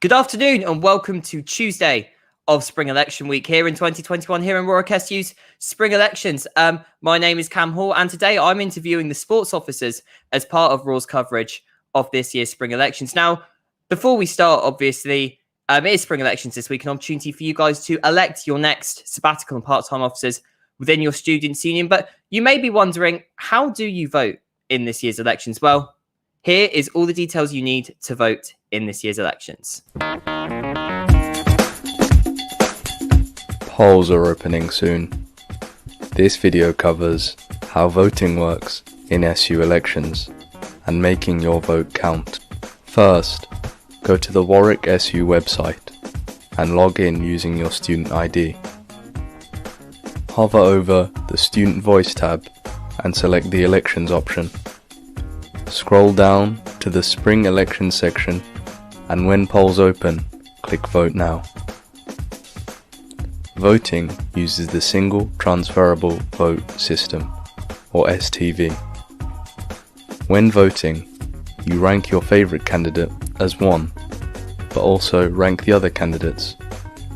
Good afternoon and welcome to Tuesday of Spring Election Week here in 2021 here in Warwick SU's Spring Elections. My name is Cam Hall and today I'm interviewing the sports officers as part of Raw's coverage of this year's Spring Elections. Now, before we start, obviously, it is Spring Elections this week, an opportunity for you guys to elect your next sabbatical and part-time officers within your students' union. But you may be wondering, how do you vote in this year's elections? Well, here is all the details you need to vote in this year's elections. Polls are opening soon. This video covers how voting works in SU elections and making your vote count. First, go to the Warwick SU website and log in using your student ID. Hover over the Student Voice tab and select the Elections option. Scroll down to the Spring Elections section and when polls open, click Vote Now. Voting uses the Single Transferable Vote System, or STV. When voting, you rank your favourite candidate as 1, but also rank the other candidates,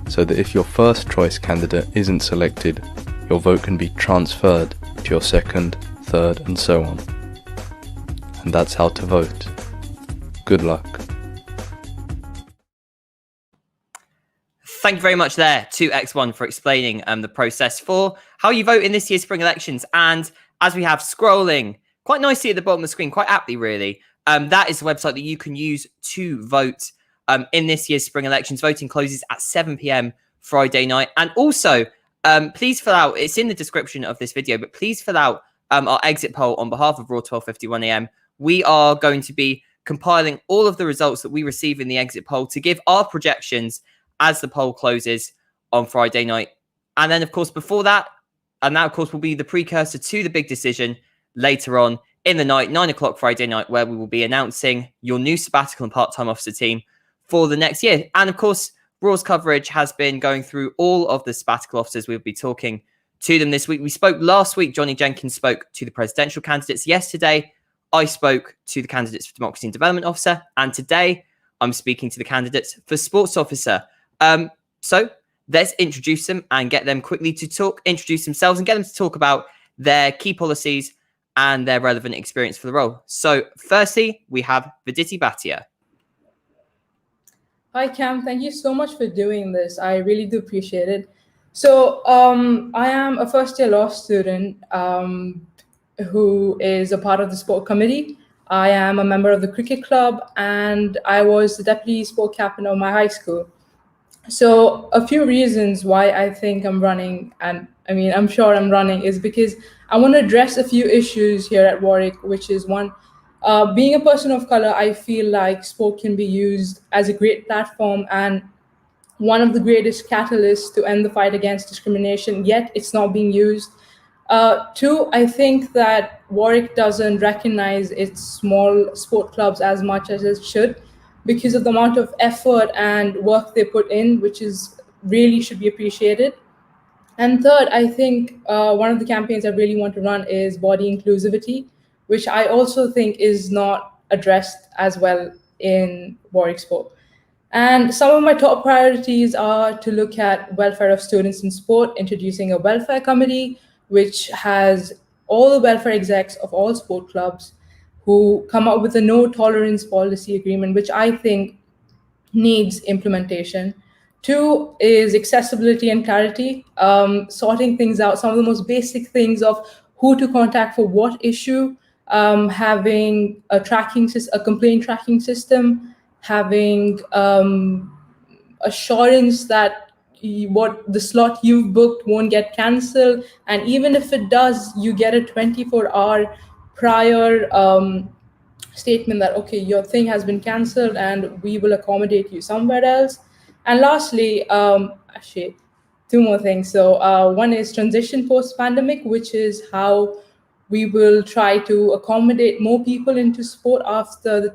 so that if your first choice candidate isn't selected, your vote can be transferred to your second, third, and so on. And that's how to vote. Good luck. Thank you very much there to X1 for explaining the process for how you vote in this year's spring elections. And as we have scrolling quite nicely at the bottom of the screen, quite aptly really, that is the website that you can use to vote in this year's spring elections. Voting closes at 7 p.m. Friday night. And also, please fill out, it's in the description of this video, but please fill out our exit poll on behalf of Raw 1251 AM. We are going to be compiling all of the results that we receive in the exit poll to give our projections as the poll closes on Friday night. And then, of course, before that, and that, of course, will be the precursor to the big decision later on in the night, 9 o'clock Friday night, where we will be announcing your new sabbatical and part-time officer team for the next year. And, of course, Raw's coverage has been going through all of the sabbatical officers. We'll be talking to them this week. We spoke last week. Johnny Jenkins spoke to the presidential candidates. Yesterday, I spoke to the candidates for Democracy and Development Officer. And today, I'm speaking to the candidates for Sports Officer. So let's introduce them and get them quickly to introduce themselves and get them to talk about their key policies and their relevant experience for the role. So firstly, we have Viditi Bhatia. Hi, Cam. Thank you so much for doing this. I really do appreciate it. So I am a first-year law student who is a part of the sport committee. I am a member of the cricket club and I was the deputy sport captain of my high school. So a few reasons why I think I'm running, and I mean, I'm sure I'm running, is because I want to address a few issues here at Warwick, which is one, being a person of color, I feel like sport can be used as a great platform and one of the greatest catalysts to end the fight against discrimination, yet it's not being used. Two, I think that Warwick doesn't recognize its small sport clubs as much as it should, because of the amount of effort and work they put in, which is really should be appreciated. And third, I think one of the campaigns I really want to run is body inclusivity, which I also think is not addressed as well in Warwick Sport. And some of my top priorities are to look at welfare of students in sport, introducing a welfare committee, which has all the welfare execs of all sport clubs, who come up with a no tolerance policy agreement, which I think needs implementation. Two is accessibility and clarity, sorting things out, some of the most basic things of who to contact for what issue, having a complaint tracking system, having assurance that the slot you've booked won't get canceled. And even if it does, you get a 24-hour prior statement that, okay, your thing has been cancelled and we will accommodate you somewhere else. And lastly, actually, two more things. So one is transition post-pandemic, which is how we will try to accommodate more people into sport after the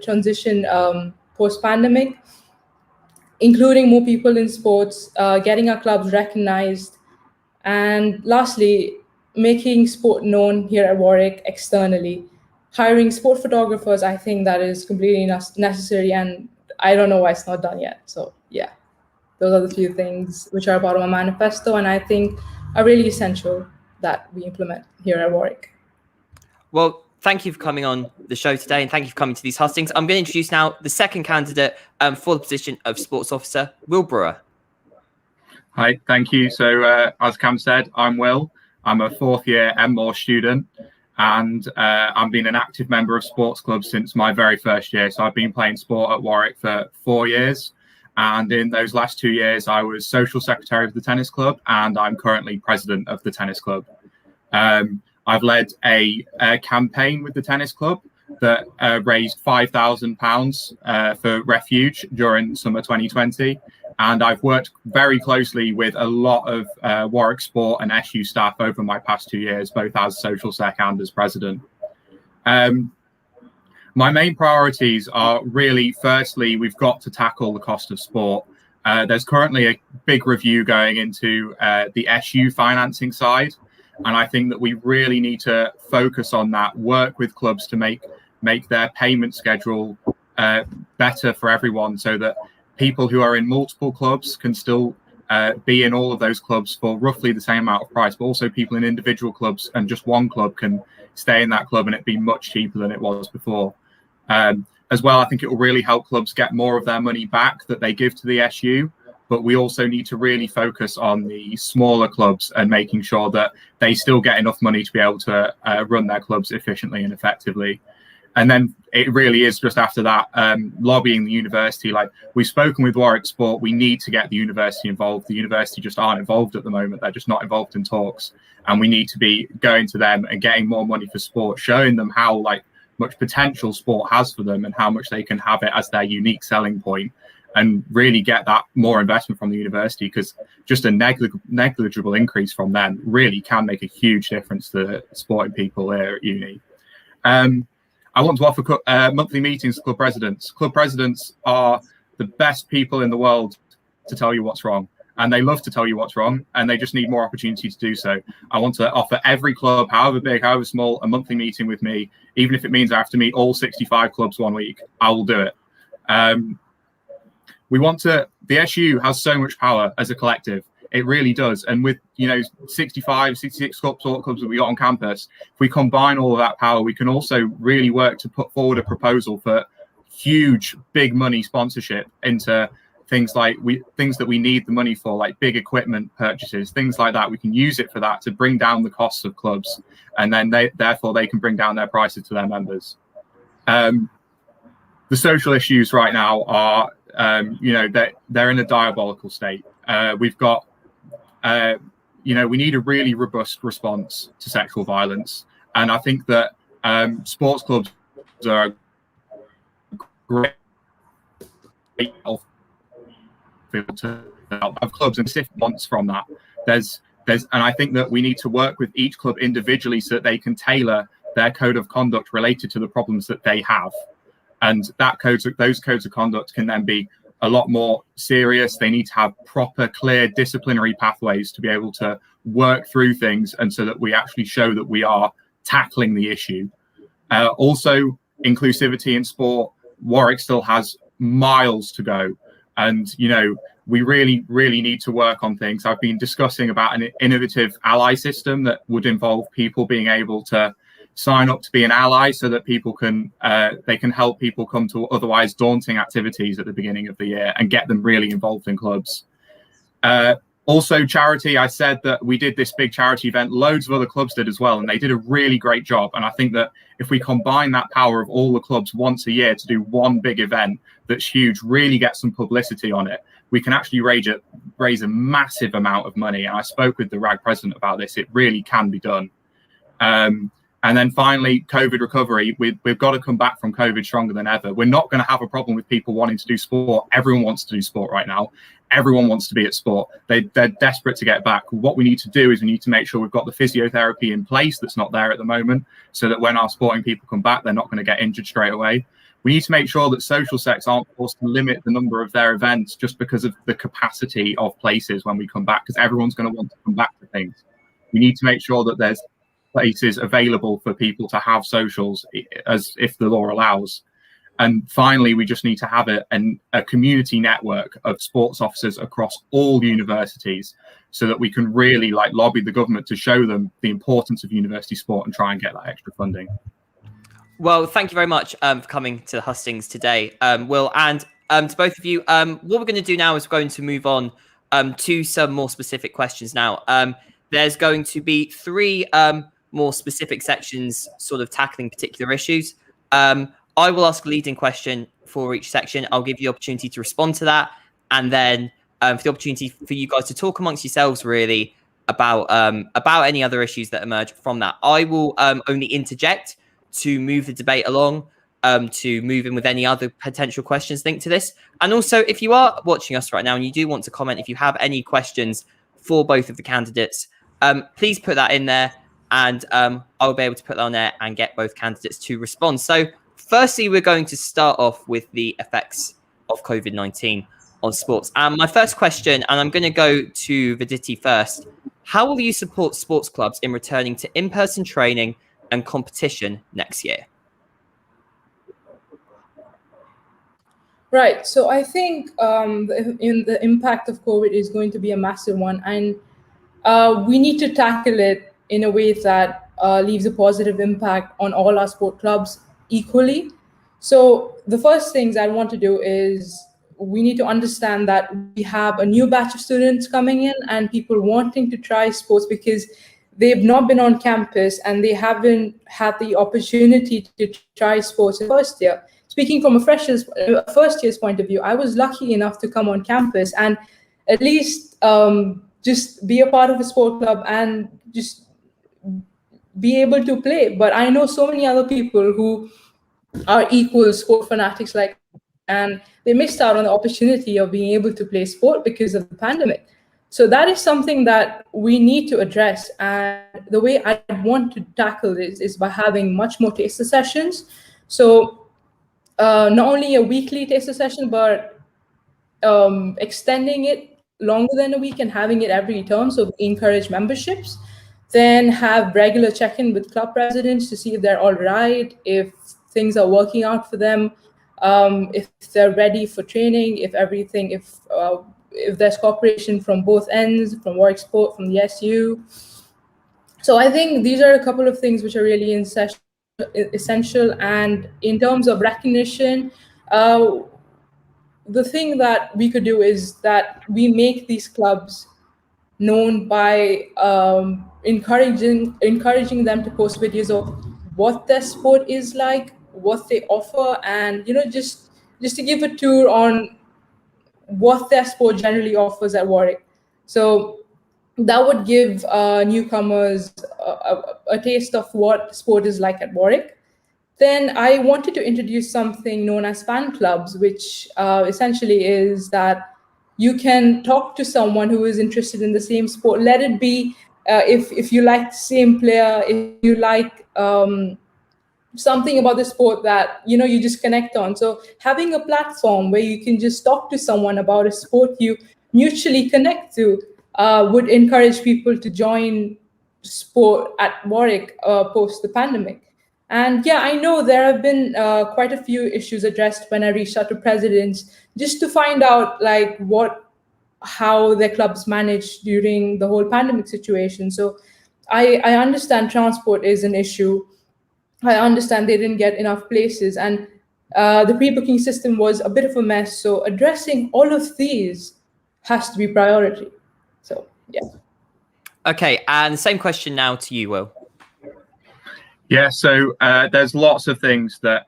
transition post-pandemic, including more people in sports, getting our clubs recognized. And lastly, making sport known here at Warwick externally. Hiring sport photographers, I think that is completely necessary, and I don't know why it's not done yet. So yeah, those are the few things which are part of my manifesto, and I think are really essential that we implement here at Warwick. Well, thank you for coming on the show today, and thank you for coming to these hustings. I'm going to introduce now the second candidate for the position of sports officer, Will Brewer. Hi, thank you. So as Cam said, I'm Will. I'm a fourth year MMOR student, and I've been an active member of sports clubs since my very first year. So I've been playing sport at Warwick for 4 years. And in those last 2 years, I was social secretary of the tennis club, and I'm currently president of the tennis club. I've led a campaign with the tennis club that raised £5,000 for refuge during summer 2020. And I've worked very closely with a lot of Warwick Sport and SU staff over my past 2 years, both as social sec and as president. My main priorities are really, firstly, we've got to tackle the cost of sport. There's currently a big review going into the SU financing side. And I think that we really need to focus on that, work with clubs to make their payment schedule better for everyone, so that people who are in multiple clubs can still be in all of those clubs for roughly the same amount of price, but also people in individual clubs and just one club can stay in that club and it be much cheaper than it was before. As well, I think it will really help clubs get more of their money back that they give to the SU. But we also need to really focus on the smaller clubs and making sure that they still get enough money to be able to run their clubs efficiently and effectively. And then it really is just after that, lobbying the university. Like, we've spoken with Warwick Sport, we need to get the university involved. The university just aren't involved at the moment. They're just not involved in talks. And we need to be going to them and getting more money for sport, showing them how much potential sport has for them and how much they can have it as their unique selling point, and really get that more investment from the university, because just a negligible increase from them really can make a huge difference to sporting people here at uni. I want to offer monthly meetings to club presidents. Club presidents are the best people in the world to tell you what's wrong, and they love to tell you what's wrong, and they just need more opportunity to do so. I want to offer every club, however big, however small, a monthly meeting with me, even if it means I have to meet all 65 clubs 1 week. I will do it. The SU has so much power as a collective. It really does. And with, 65, 66 sport clubs that we got on campus, if we combine all of that power, we can also really work to put forward a proposal for huge, big money sponsorship into things that we need the money for, like big equipment purchases, things like that. We can use it for that to bring down the costs of clubs. And then therefore they can bring down their prices to their members. The social issues right now are, they're in a diabolical state. We've got, we need a really robust response to sexual violence. And I think that sports clubs are a great field to have clubs and specific wants from that. And I think that we need to work with each club individually so that they can tailor their code of conduct related to the problems that they have. And those codes of conduct can then be a lot more serious. They need to have proper, clear disciplinary pathways to be able to work through things, and so that we actually show that we are tackling the issue. Also, inclusivity in sport. Warwick still has miles to go. And, we really, really need to work on things. I've been discussing about an innovative ally system that would involve people being able to sign up to be an ally, so that people can help people come to otherwise daunting activities at the beginning of the year and get them really involved in clubs. Also, charity. I said that we did this big charity event. Loads of other clubs did as well, and they did a really great job. And I think that if we combine that power of all the clubs once a year to do one big event that's huge, really get some publicity on it, we can actually raise a massive amount of money. And I spoke with the RAG president about this. It really can be done. And then finally, COVID recovery. We've got to come back from COVID stronger than ever. We're not going to have a problem with people wanting to do sport. Everyone wants to do sport right now. Everyone wants to be at sport. They're desperate to get back. What we need to do is we need to make sure we've got the physiotherapy in place that's not there at the moment, so that when our sporting people come back, they're not going to get injured straight away. We need to make sure that social sects aren't forced to limit the number of their events just because of the capacity of places when we come back, because everyone's going to want to come back to things. We need to make sure that there's places available for people to have socials as if the law allows. And finally, we just need to have a community network of sports officers across all universities, so that we can really like lobby the government to show them the importance of university sport and try and get that extra funding. Well, thank you very much for coming to the Hustings today, Will, and to both of you. What we're going to do now is we're going to move on to some more specific questions now. There's going to be three more specific sections sort of tackling particular issues. I will ask a leading question for each section. I'll give you the opportunity to respond to that, and then for the opportunity for you guys to talk amongst yourselves really about any other issues that emerge from that. I will only interject to move the debate along, to move in with any other potential questions linked to this. And also, if you are watching us right now and you do want to comment, if you have any questions for both of the candidates, please put that in there, and I'll be able to put that on there and get both candidates to respond. So firstly, we're going to start off with the effects of COVID-19 on sports. My first question, and I'm going to go to Viditi first. How will you support sports clubs in returning to in-person training and competition next year? Right. So I think the impact of COVID is going to be a massive one, and we need to tackle it in a way that leaves a positive impact on all our sport clubs equally. So the first things I want to do is we need to understand that we have a new batch of students coming in and people wanting to try sports because they've not been on campus and they haven't had the opportunity to try sports in first year. Speaking from a first year's point of view, I was lucky enough to come on campus and at least just be a part of a sport club and just be able to play. But I know so many other people who are equal sport fanatics like, and they missed out on the opportunity of being able to play sport because of the pandemic. So that is something that we need to address. And the way I want to tackle this is by having much more taster sessions. So not only a weekly taster session, but extending it longer than a week and having it every term. So encourage memberships, then have regular check-in with club presidents to see if they're all right, if things are working out for them, if they're ready for training, if there's cooperation from both ends, from Warwick Sport, from the SU. So I think these are a couple of things which are really essential. And in terms of recognition, the thing that we could do is that we make these clubs known by encouraging them to post videos of what their sport is like, what they offer, and just to give a tour on what their sport generally offers at Warwick. So that would give newcomers a taste of what sport is like at Warwick. Then I wanted to introduce something known as fan clubs, which essentially is that you can talk to someone who is interested in the same sport. Let it be if you like the same player, if you like something about the sport that you just connect on. So having a platform where you can just talk to someone about a sport you mutually connect to would encourage people to join sport at Warwick post the pandemic. And yeah, I know there have been quite a few issues addressed when I reached out to presidents just to find out how their clubs managed during the whole pandemic situation. So I understand transport is an issue. I understand they didn't get enough places, and the pre-booking system was a bit of a mess. So addressing all of these has to be priority. So yeah. Okay, and the same question now to you, Will. Yeah, so there's lots of things that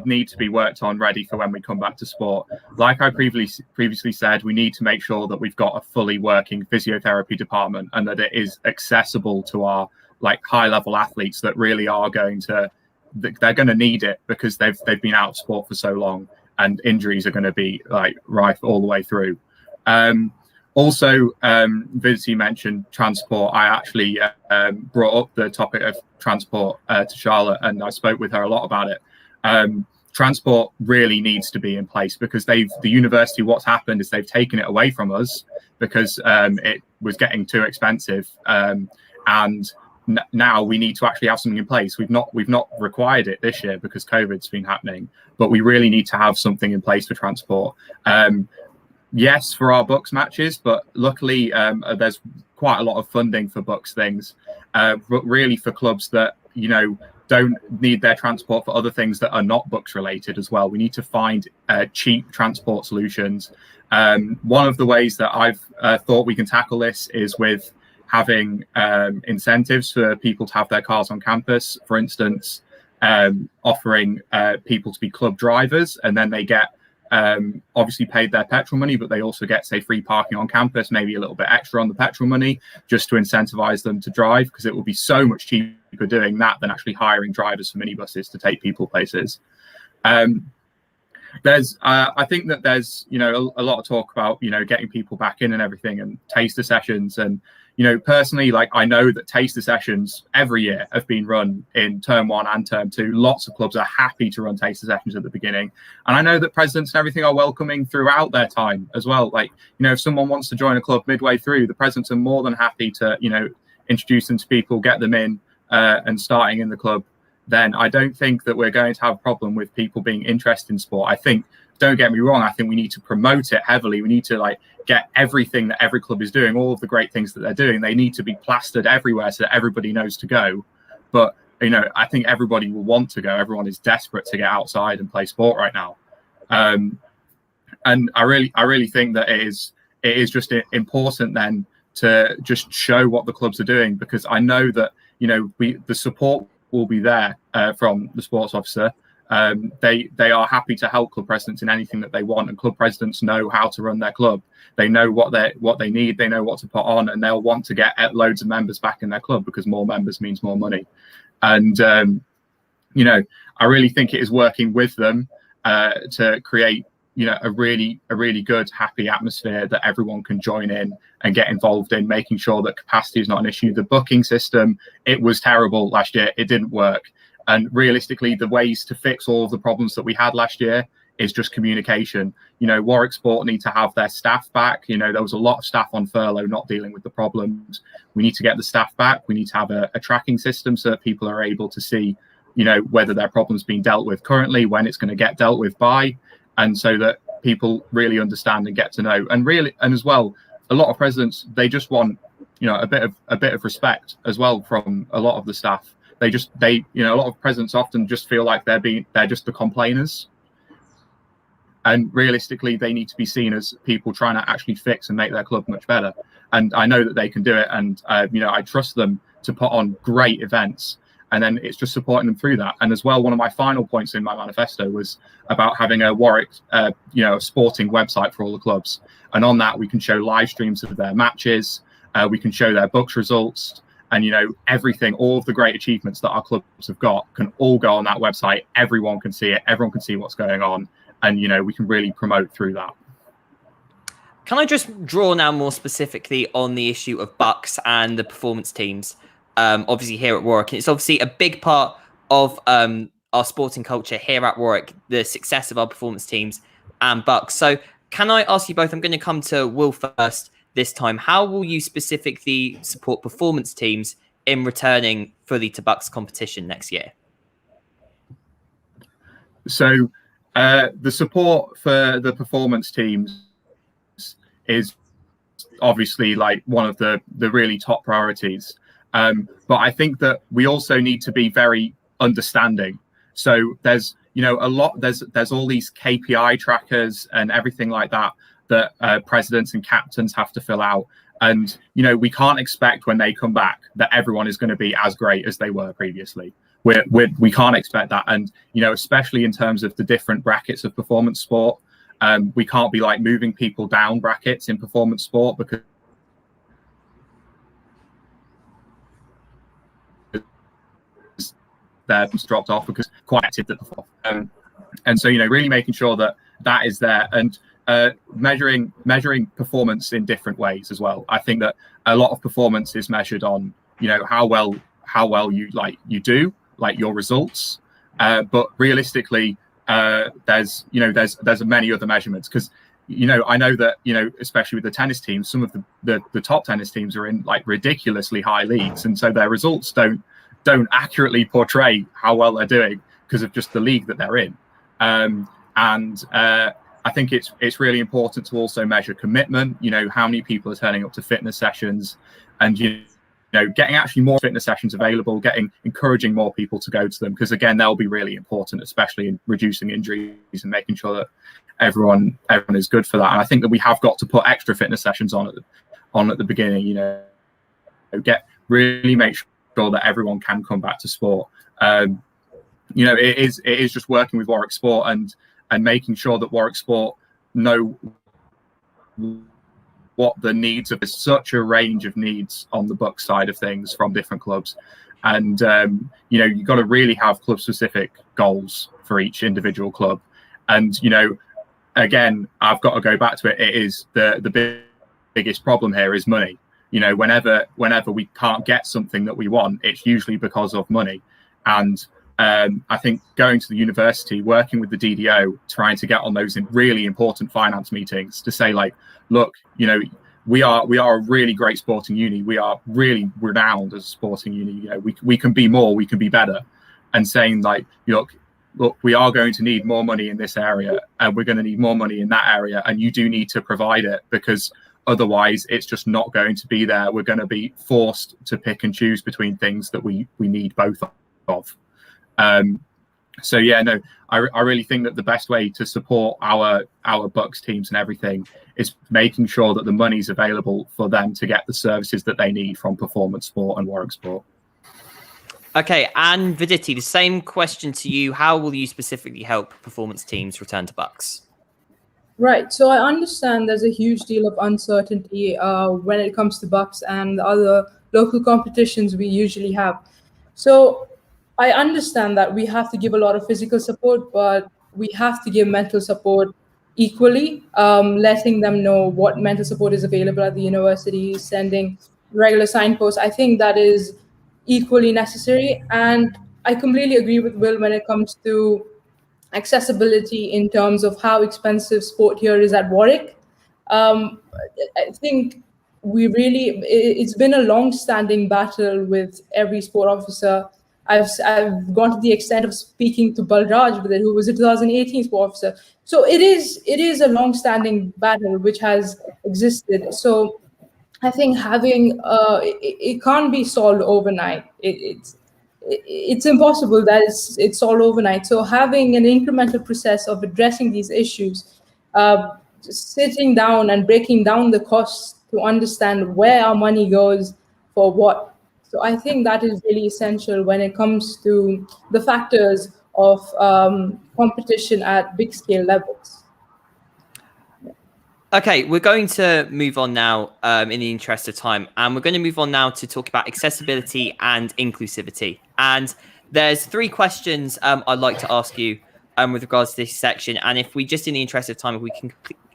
need to be worked on ready for when we come back to sport. Like I previously said, we need to make sure that we've got a fully working physiotherapy department and that it is accessible to our high-level athletes that really are they're going to need it because they've been out of sport for so long and injuries are going to be rife all the way through. Also, Viditi mentioned transport. I actually brought up the topic of transport to Charlotte, and I spoke with her a lot about it. Transport really needs to be in place because the university, what's happened is they've taken it away from us because it was getting too expensive. And now we need to actually have something in place. We've not required it this year because COVID's been happening, but we really need to have something in place for transport. Yes, for our Bucks matches, but luckily there's quite a lot of funding for Bucks things, but really for clubs that, you know, don't need their transport for other things that are not Bucks related as well. We need to find cheap transport solutions. One of the ways that I've thought we can tackle this is with having incentives for people to have their cars on campus. For instance, offering people to be club drivers, and then they get obviously paid their petrol money, but they also get, say, free parking on campus, maybe a little bit extra on the petrol money, just to incentivize them to drive, because it will be so much cheaper doing that than actually hiring drivers for minibuses to take people places. I think that there's, you know, a lot of talk about, you know, getting people back in and everything, and taster sessions. And, you know, personally, like, I know that taster sessions every year have been run in term 1 and term 2. Lots of clubs are happy to run taster sessions at the beginning. And I know that presidents and everything are welcoming throughout their time as well. Like, you know, if someone wants to join a club midway through, the presidents are more than happy to, you know, introduce them to people, get them in and starting in the club. Then I don't think that we're going to have a problem with people being interested in sport. I think, don't get me wrong, I think we need to promote it heavily. We need to, like, get everything that every club is doing, all of the great things that they're doing, they need to be plastered everywhere so that everybody knows to go. But, you know, I think everybody will want to go. Everyone is desperate to get outside and play sport right now. And I really think that it is just important then to just show what the clubs are doing, because I know that, you know, the support will be there from the sports officer. They are happy to help club presidents in anything that they want, and club presidents know how to run their club. They know what they need, they know what to put on, and they'll want to get loads of members back in their club, because more members means more money. And you know, I really think it is working with them to create, you know, a really good, happy atmosphere that everyone can join in and get involved in, making sure that capacity is not an issue. The booking system, it was terrible last year. It didn't work. And realistically, the ways to fix all of the problems that we had last year is just communication. You know, Warwick Sport need to have their staff back. You know, there was a lot of staff on furlough not dealing with the problems. We need to get the staff back. We need to have a tracking system so that people are able to see, you know, whether their problem's being dealt with currently, when it's going to get dealt with by, and so that people really understand and get to know. And as well, a lot of presidents, they just want, you know, a bit of respect as well from a lot of the staff. You know, a lot of presidents often just feel like they're just the complainers. And realistically, they need to be seen as people trying to actually fix and make their club much better. And I know that they can do it. And, you know, I trust them to put on great events. And then it's just supporting them through that. And as well, one of my final points in my manifesto was about having a Warwick, you know, a sporting website for all the clubs. And on that, we can show live streams of their matches. We can show their books results. And, you know, everything, all of the great achievements that our clubs have got can all go on that website. Everyone can see it. Everyone can see what's going on. And, you know, we can really promote through that. Can I just draw now more specifically on the issue of Bucks and the performance teams? Obviously here at Warwick, and it's obviously a big part of our sporting culture here at Warwick, the success of our performance teams and Bucks. So can I ask you both, I'm going to come to Will first this time. How will you specifically support performance teams in returning fully to Bucks competition next year? So the support for the performance teams is obviously like one of the really top priorities. But I think that we also need to be very understanding. So there's, you know, there's all these KPI trackers and everything like that presidents and captains have to fill out. And, you know, we can't expect when they come back that everyone is going to be as great as they were previously. We can't expect that. And, you know, especially in terms of the different brackets of performance sport, we can't be like moving people down brackets in performance sport, because they're dropped off because quite active at the before. And so, you know, really making sure that is there, and measuring performance in different ways as well. I think that a lot of performance is measured on, you know, how well you do, like your results. But realistically, there's many other measurements, because I know that, especially with the tennis teams, some of the top tennis teams are in like ridiculously high leagues, and so their results don't accurately portray how well they're doing because of just the league that they're in. I think it's really important to also measure commitment. How many people are turning up to fitness sessions, and getting actually more fitness sessions available, encouraging more people to go to them, because again, they'll be really important, especially in reducing injuries and making sure that everyone is good for that. And I think that we have got to put extra fitness sessions on at the beginning. Really make sure that everyone can come back to sport. It is just working with Warwick Sport and making sure that Warwick Sport know what the needs of. There's such a range of needs on the book side of things from different clubs, and you've got to really have club specific goals for each individual club. And again, I've got to go back to it. It is the biggest problem here is money. Whenever we can't get something that we want, it's usually because of money. And I think going to the university, working with the DDO, trying to get on those really important finance meetings to say, like, look, we are a really great sporting uni. We are really renowned as a sporting uni. We can be more, we can be better. And saying, like, look, we are going to need more money in this area, and we're going to need more money in that area, and you do need to provide it, because otherwise it's just not going to be there. We're going to be forced to pick and choose between things that we need both of. So yeah, no, I really think that the best way to support our Bucks teams and everything is making sure that the money's available for them to get the services that they need from Performance Sport and Warwick Sport. Okay, and Viditi, the same question to you. How will you specifically help performance teams return to Bucks? Right. So I understand there's a huge deal of uncertainty when it comes to Bucks and the other local competitions we usually have. So I understand that we have to give a lot of physical support, but we have to give mental support equally, letting them know what mental support is available at the university, sending regular signposts. I think that is equally necessary. And I completely agree with Will when it comes to accessibility in terms of how expensive sport here is at Warwick. I think it's been a long-standing battle with every sport officer. I've gone to the extent of speaking to Balraj with it, who was a 2018 sport officer. So it is a long-standing battle which has existed. So I think having it can't be solved overnight. It's impossible that it's solved overnight. So having an incremental process of addressing these issues, just sitting down and breaking down the costs to understand where our money goes for what. So I think that is really essential when it comes to the factors of competition at big scale levels. Okay, we're going to move on now in the interest of time, and we're going to move on now to talk about accessibility and inclusivity. And there's 3 questions I'd like to ask you with regards to this section. And if we just, in the interest of time, if we can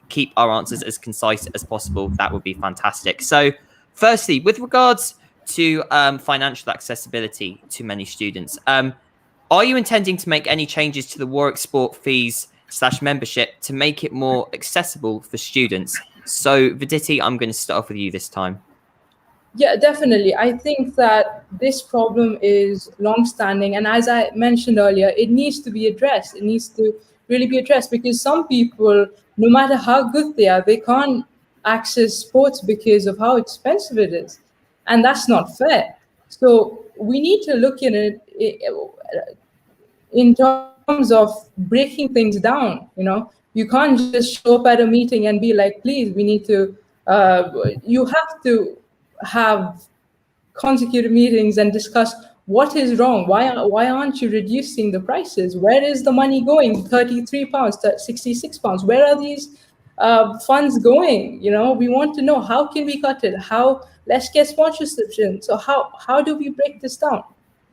keep our answers as concise as possible, that would be fantastic. So firstly, with regards to financial accessibility to many students, are you intending to make any changes to the Warwick Sport fees /membership to make it more accessible for students? So Viditi, I'm going to start off with you this time. Yeah, definitely. I think that this problem is long-standing, and as I mentioned earlier, it needs to be addressed. It needs to really be addressed, because some people, no matter how good they are, they can't access sports because of how expensive it is, and that's not fair. So we need to look in it in terms of breaking things down. You can't just show up at a meeting and be like, please, we need to, you have to have consecutive meetings and discuss what is wrong. Why aren't you reducing the prices? Where is the money going? £33, £66. Where are these funds going? We want to know, how can we cut it? Let's get sponsorship. So how do we break this down?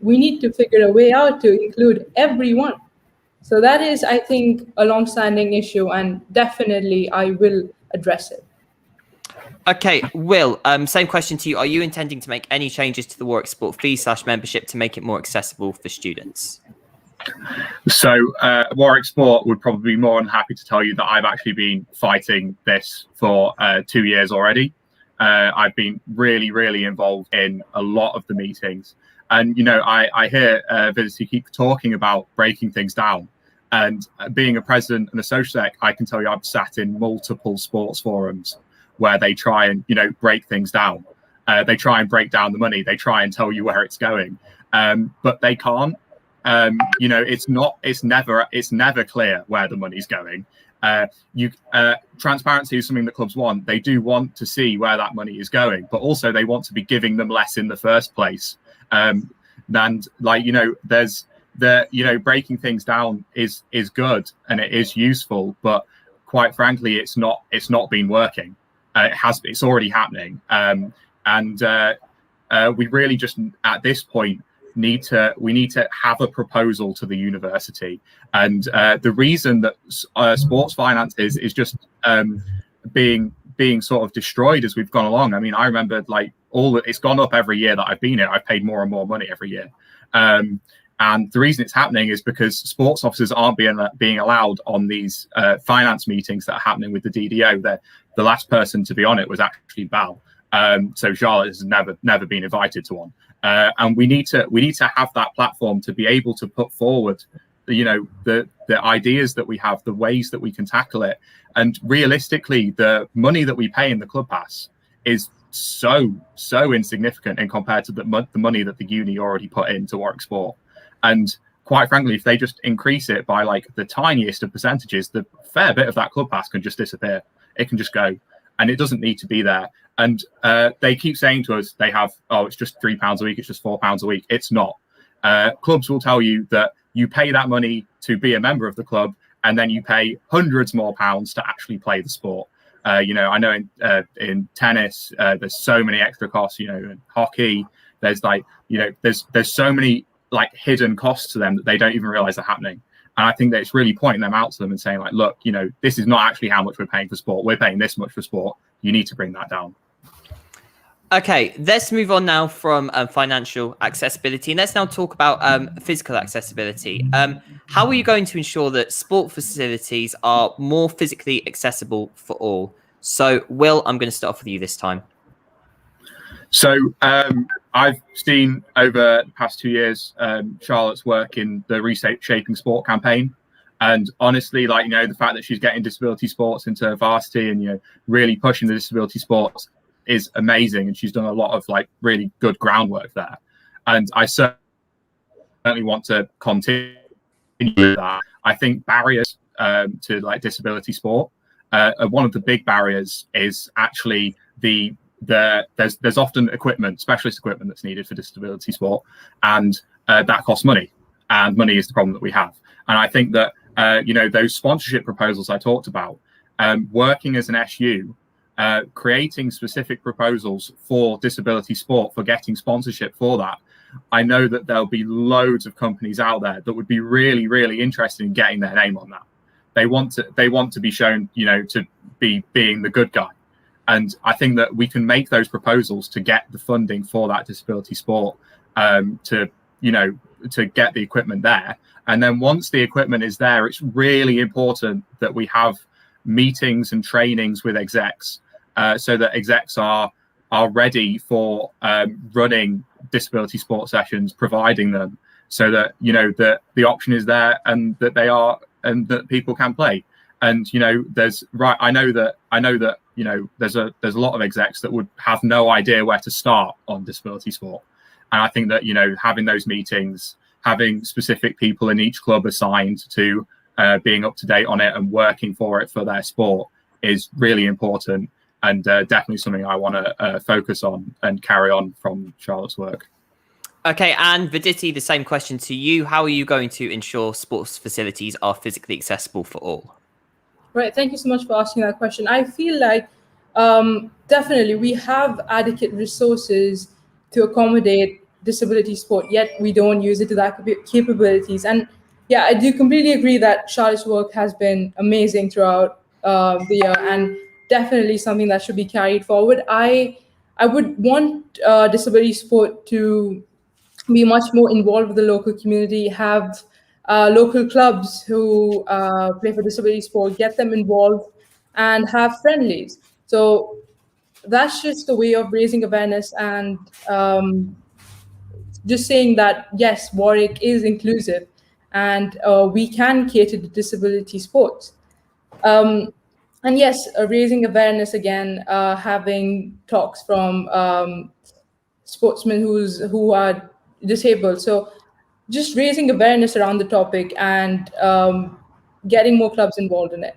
We need to figure a way out to include everyone. So that is, I think, a long-standing issue, and definitely I will address it. Okay, Will, same question to you. Are you intending to make any changes to the Warwick Sport fee /membership to make it more accessible for students? So Warwick Sport would probably be more than happy to tell you that I've actually been fighting this for 2 years already. I've been really involved in a lot of the meetings. And, you know, I hear visitors keep talking about breaking things down. And being a president and a social sec, I can tell you I've sat in multiple sports forums where they try and, you know, break things down. They try and break down the money. They try and tell you where it's going, but they can't. You know, it's never clear where the money's going. Transparency is something that clubs want. They do want to see where that money is going, but also they want to be giving them less in the first place. And like, you know, there's breaking things down is good and it is useful, but quite frankly, it's not been working. It's already happening. We really just at this point we need to have a proposal to the university. And the reason that sports finance is just being sort of destroyed as we've gone along. I mean, I remember like it's gone up every year that I've been here. I've paid more and more money every year. And the reason it's happening is because sports officers aren't being allowed on these finance meetings that are happening with the DDO. The last person to be on it was actually Bal. So Charlotte has never been invited to one. And we need to have that platform to be able to put forward, you know, the ideas that we have, the ways that we can tackle it. And realistically, the money that we pay in the club pass is so insignificant in compared to the money that the uni already put into Warwick Sport. And quite frankly, if they just increase it by like the tiniest of percentages, the fair bit of that club pass can just disappear. It can just go, and it doesn't need to be there. And they keep saying to us, they have, oh, it's just £3 a week, it's just £4 a week. It's not. Clubs will tell you that you pay that money to be a member of the club, and then you pay hundreds more pounds to actually play the sport. You know, I know in tennis, there's so many extra costs. You know, in hockey, there's like, you know, there's so many like hidden costs to them that they don't even realize are happening. And I think that it's really pointing them out to them and saying like, look, you know, this is not actually how much we're paying for sport. We're paying this much for sport. You need to bring that down. Okay, let's move on now from financial accessibility, and let's now talk about physical accessibility. How are you going to ensure that sport facilities are more physically accessible for all? So, Will, I'm going to start off with you this time. So I've seen over the past 2 years Charlotte's work in the Reshaping Sport campaign. And honestly, like, you know, the fact that she's getting disability sports into varsity and, you know, really pushing the disability sports is amazing. And she's done a lot of like really good groundwork there. And I certainly want to continue that. I think barriers to like disability sport, one of the big barriers is actually there's often specialist equipment that's needed for disability sport, and that costs money, and money is the problem that we have. And I think that you know, those sponsorship proposals I talked about, working as an SU, creating specific proposals for disability sport, for getting sponsorship for that. I know that there'll be loads of companies out there that would be really interested in getting their name on that. They want to be shown, you know, to be being the good guy. And I think that we can make those proposals to get the funding for that disability sport, to get the equipment there. And then once the equipment is there, it's really important that we have meetings and trainings with execs, so that execs are ready for running disability sport sessions, providing them, so that, you know, that the option is there and that people can play. And, you know, I know that, you know, there's a lot of execs that would have no idea where to start on disability sport. And I think that, you know, having those meetings, having specific people in each club assigned to being up to date on it and working for it for their sport is really important, and definitely something I want to focus on and carry on from Charlotte's work. Okay, and Viditi, the same question to you. How are you going to ensure sports facilities are physically accessible for all? Right. Thank you so much for asking that question. I feel like definitely we have adequate resources to accommodate disability sport, yet we don't use it to that capabilities. And yeah, I do completely agree that Charlotte's work has been amazing throughout the year, and definitely something that should be carried forward. I would want disability sport to be much more involved with the local community, have local clubs who play for disability sport, get them involved and have friendlies. So that's just a way of raising awareness and just saying that, yes, Warwick is inclusive and we can cater to disability sports. And yes, raising awareness again, having talks from sportsmen who are disabled. So just raising awareness around the topic and getting more clubs involved in it.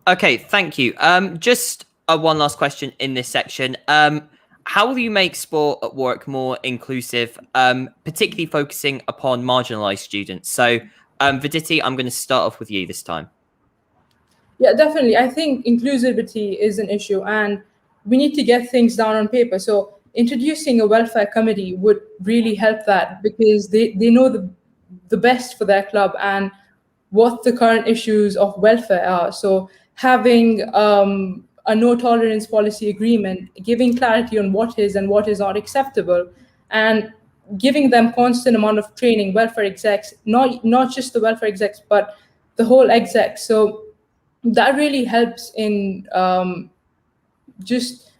Okay, thank you. Just one last question in this section. How will you make sport at Warwick more inclusive, particularly focusing upon marginalised students? So, Viditi, I'm going to start off with you this time. Yeah, definitely. I think inclusivity is an issue and we need to get things down on paper. So introducing a welfare committee would really help that, because they know the best for their club and what the current issues of welfare are. So having a no tolerance policy agreement, giving clarity on what is and what is not acceptable, and giving them constant amount of training, welfare execs, not just the welfare execs, but the whole exec. So that really helps in just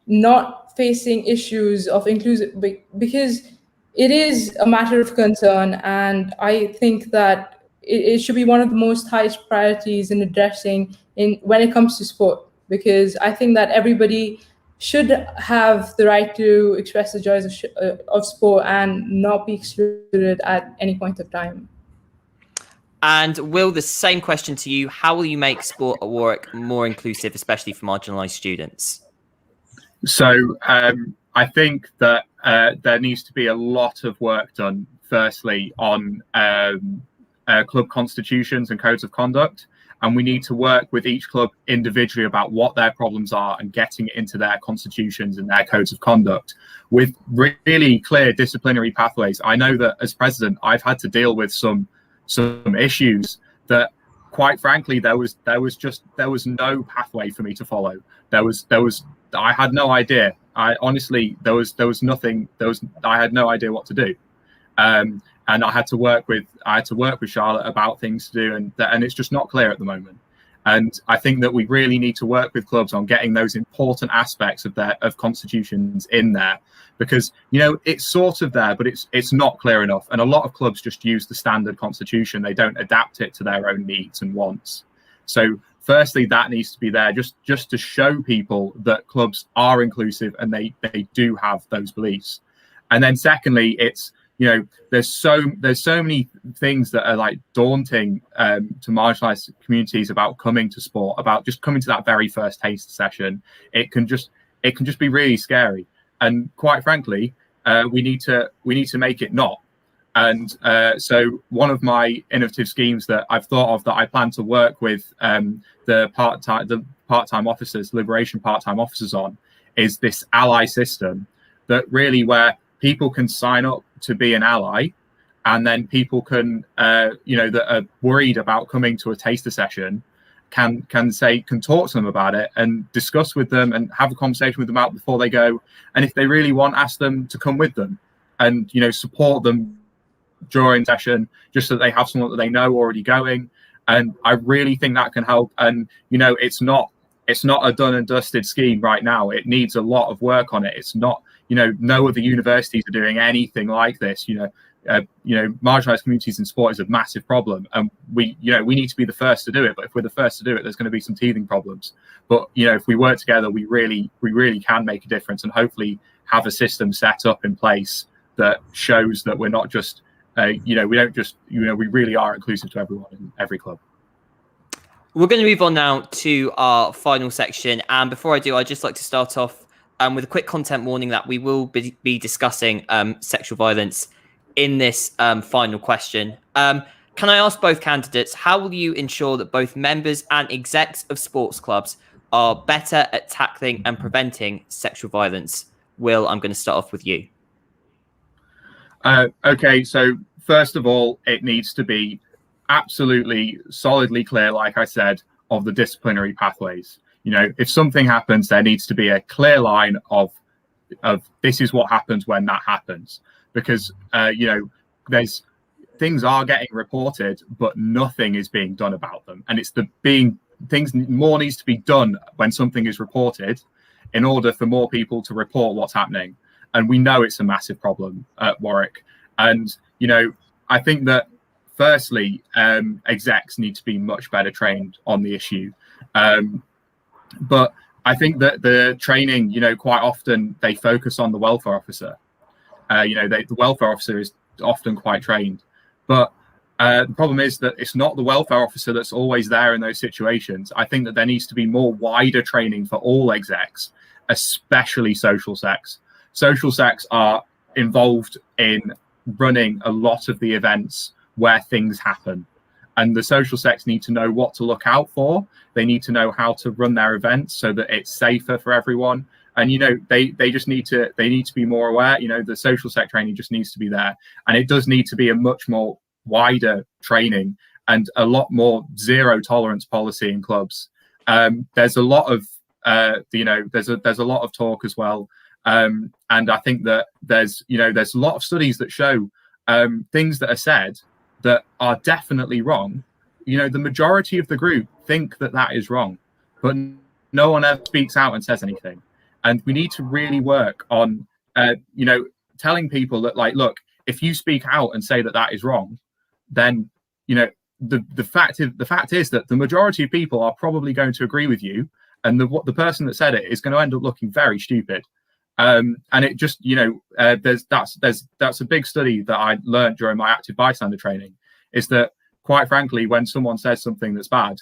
not facing issues of inclusive, because it is a matter of concern, and I think that it should be one of the most highest priorities in addressing when it comes to sport, because I think that everybody should have the right to express the joys of sport and not be excluded at any point of time. And Will, the same question to you. How will you make sport at Warwick more inclusive, especially for marginalised students? So I think that there needs to be a lot of work done, firstly, on club constitutions and codes of conduct. And we need to work with each club individually about what their problems are and getting it into their constitutions and their codes of conduct with really clear disciplinary pathways. I know that as president, I've had to deal with some issues that, quite frankly, there was no pathway for me to follow. I had no idea. I had no idea what to do. And I had to work with Charlotte about things to do, and it's just not clear at the moment. And I think that we really need to work with clubs on getting those important aspects of constitutions in there, because it's sort of there, but it's not clear enough. And a lot of clubs just use the standard constitution; they don't adapt it to their own needs and wants. So, firstly, that needs to be there just to show people that clubs are inclusive and they do have those beliefs. And then, secondly, it's there's so many things that are like daunting to marginalized communities about coming to sport, about just coming to that very first taster session. It can just be really scary, and quite frankly, we need to make it not. And so one of my innovative schemes that I've thought of that I plan to work with the part-time officers, liberation part-time officers on, is this ally system that really where people can sign up to be an ally, and then people can, that are worried about coming to a taster session, can talk to them about it and discuss with them and have a conversation with them out before they go. And if they really want, ask them to come with them, and support them during session, just so that they have someone that they know already going. And I really think that can help. And it's not a done and dusted scheme right now. It needs a lot of work on it. It's not. No other universities are doing anything like this. Marginalized communities in sport is a massive problem, and we need to be the first to do it. But if we're the first to do it, there's going to be some teething problems. But if we work together, we really can make a difference, and hopefully have a system set up in place that shows that we're not just, we really are inclusive to everyone in every club. We're going to move on now to our final section, and before I do, I'd just like to start off with a quick content warning that we will be discussing sexual violence in this final question. Can I ask both candidates, how will you ensure that both members and execs of sports clubs are better at tackling and preventing sexual violence? Will, I'm going to start off with you. Okay, so first of all, it needs to be absolutely solidly clear, like I said, of the disciplinary pathways. If something happens, there needs to be a clear line of this is what happens when that happens, because there's things are getting reported, but nothing is being done about them. And it's things more needs to be done when something is reported in order for more people to report what's happening. And we know it's a massive problem at Warwick. And, I think that firstly, execs need to be much better trained on the issue. But I think that the training, quite often they focus on the welfare officer. The welfare officer is often quite trained. But the problem is that it's not the welfare officer that's always there in those situations. I think that there needs to be more wider training for all execs, especially social secs. Social secs are involved in running a lot of the events where things happen. And the social secs need to know what to look out for. They need to know how to run their events so that it's safer for everyone. And, they need to be more aware. The social sec training just needs to be there. And it does need to be a much more wider training and a lot more zero tolerance policy in clubs. There's a lot of, there's a lot of talk as well. And I think that there's a lot of studies that show things that are said that are definitely wrong. The majority of the group think that is wrong, but no one ever speaks out and says anything. And we need to really work on, telling people that, look, if you speak out and say that is wrong, then, the fact is that the majority of people are probably going to agree with you, and the person that said it is going to end up looking very stupid. And it just, that's a big study that I learned during my active bystander training, is that quite frankly, when someone says something that's bad,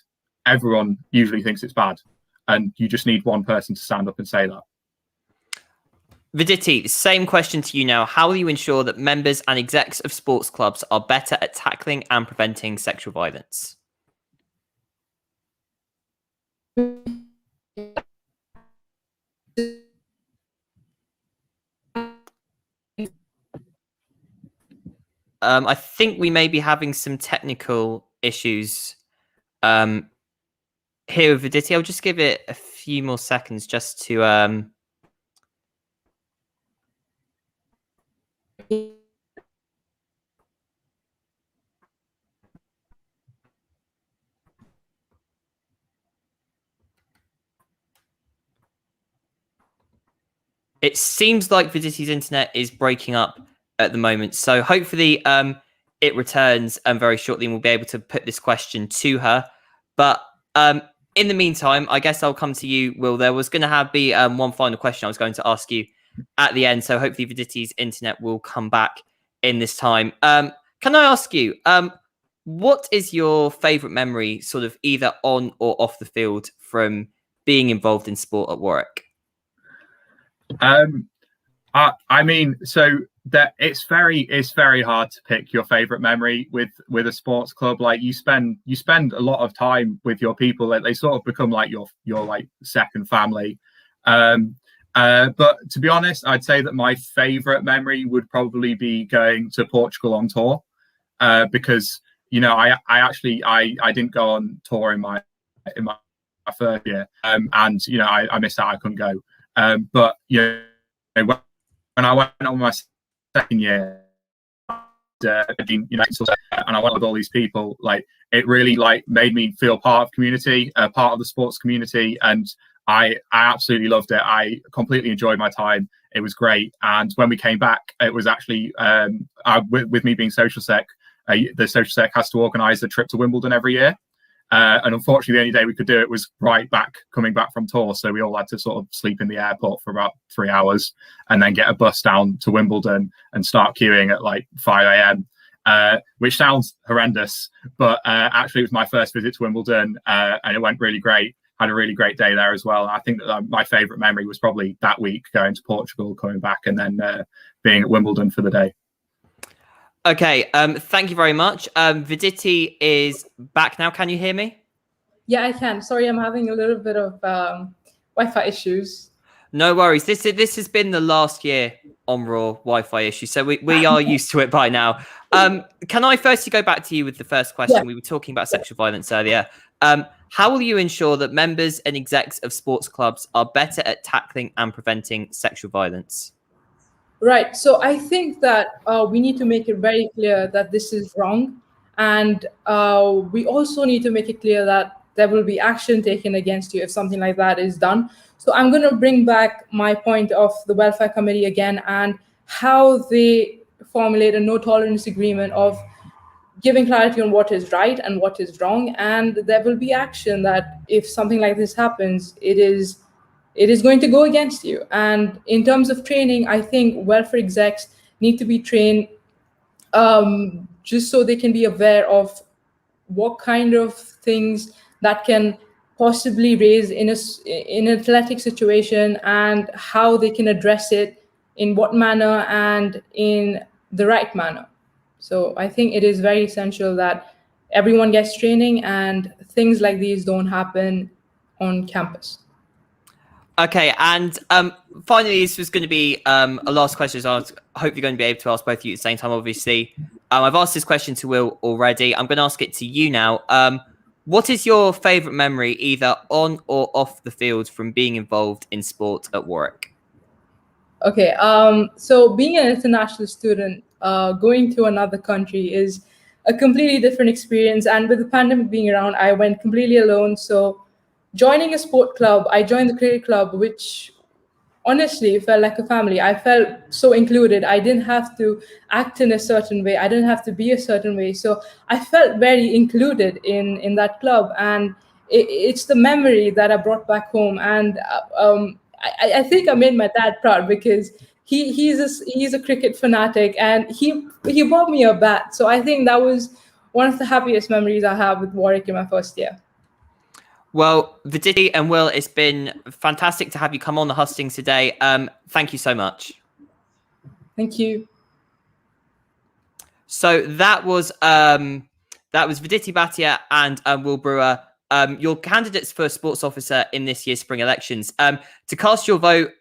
everyone usually thinks it's bad, and you just need one person to stand up and say that. Viditi, same question to you now. How will you ensure that members and execs of sports clubs are better at tackling and preventing sexual violence? I think we may be having some technical issues here with Viditi. I'll just give it a few more seconds just to... It seems like Viditi's internet is breaking up at the moment. So hopefully it returns very shortly and we'll be able to put this question to her. But in the meantime, I guess I'll come to you, Will. There was going to be one final question I was going to ask you at the end. So hopefully Viditi's internet will come back in this time. Can I ask you, what is your favourite memory, sort of either on or off the field, from being involved in sport at Warwick? I mean, so that it's very hard to pick your favorite memory with a sports club. Like you spend a lot of time with your people. They sort of become like your like second family. But to be honest, I'd say that my favorite memory would probably be going to Portugal on tour, because I didn't go on tour in my first year, and I missed out. I couldn't go. But when I went on my second year, and I went with all these people, like it really made me feel part of community, part of the sports community, and I absolutely loved it. I completely enjoyed my time. It was great. And when we came back, it was actually with me being social sec, the social sec has to organise a trip to Wimbledon every year. And unfortunately, the only day we could do it was coming back from tour. So we all had to sort of sleep in the airport for about 3 hours and then get a bus down to Wimbledon and start queuing at like 5 a.m., which sounds horrendous. But actually, it was my first visit to Wimbledon and it went really great. Had a really great day there as well. And I think that my favourite memory was probably that week going to Portugal, coming back and then being at Wimbledon for the day. Okay, thank you very much. Viditi is back now. Can you hear me? Yeah, I can. Sorry, I'm having a little bit of Wi-Fi issues. No worries. This has been the last year on Raw Wi-Fi issue, so we are used to it by now. Can I firstly go back to you with the first question? Yeah. We were talking about sexual violence earlier. How will you ensure that members and execs of sports clubs are better at tackling and preventing sexual violence? Right. So I think that we need to make it very clear that this is wrong. And we also need to make it clear that there will be action taken against you if something like that is done. So I'm going to bring back my point of the Welfare Committee again and how they formulate a no tolerance agreement of giving clarity on what is right and what is wrong, and there will be action that if something like this happens, it is going to go against you. And in terms of training, I think welfare execs need to be trained, just so they can be aware of what kind of things that can possibly raise in an athletic situation, and how they can address it, in what manner and in the right manner. So I think it is very essential that everyone gets training and things like these don't happen on campus. Okay, and finally, this was going to be a last question. So I was hopefully going to be able to ask both of you at the same time, obviously. I've asked this question to Will already. I'm going to ask it to you now. What is your favourite memory, either on or off the field, from being involved in sport at Warwick? Okay, so being an international student, going to another country is a completely different experience. And with the pandemic being around, I went completely alone. So joining a sport club, I joined the cricket club, which honestly felt like a family. I felt so included. I didn't have to act in a certain way. I didn't have to be a certain way. So I felt very included in that club, and it's the memory that I brought back home. And I think I made my dad proud, because he's a cricket fanatic, and he bought me a bat. So I think that was one of the happiest memories I have with Warwick in my first year. Well, Viditi and Will, it's been fantastic to have you come on the Hustings today. Thank you so much. Thank you. So that was Viditi Bhatia and Will Brewer, your candidates for sports officer in this year's spring elections. To cast your vote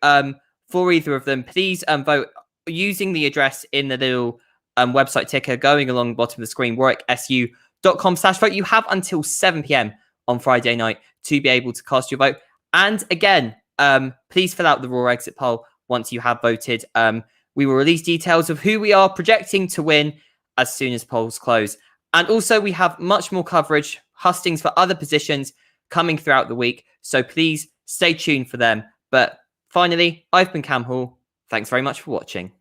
for either of them, please vote using the address in the little website ticker going along the bottom of the screen, warwicksu.com/vote. You have until 7 p.m. on Friday night to be able to cast your vote. And again, please fill out the raw exit poll once you have voted. We will release details of who we are projecting to win as soon as polls close. And also, we have much more coverage, hustings for other positions coming throughout the week. So please stay tuned for them. But finally, I've been Cam Hall. Thanks very much for watching.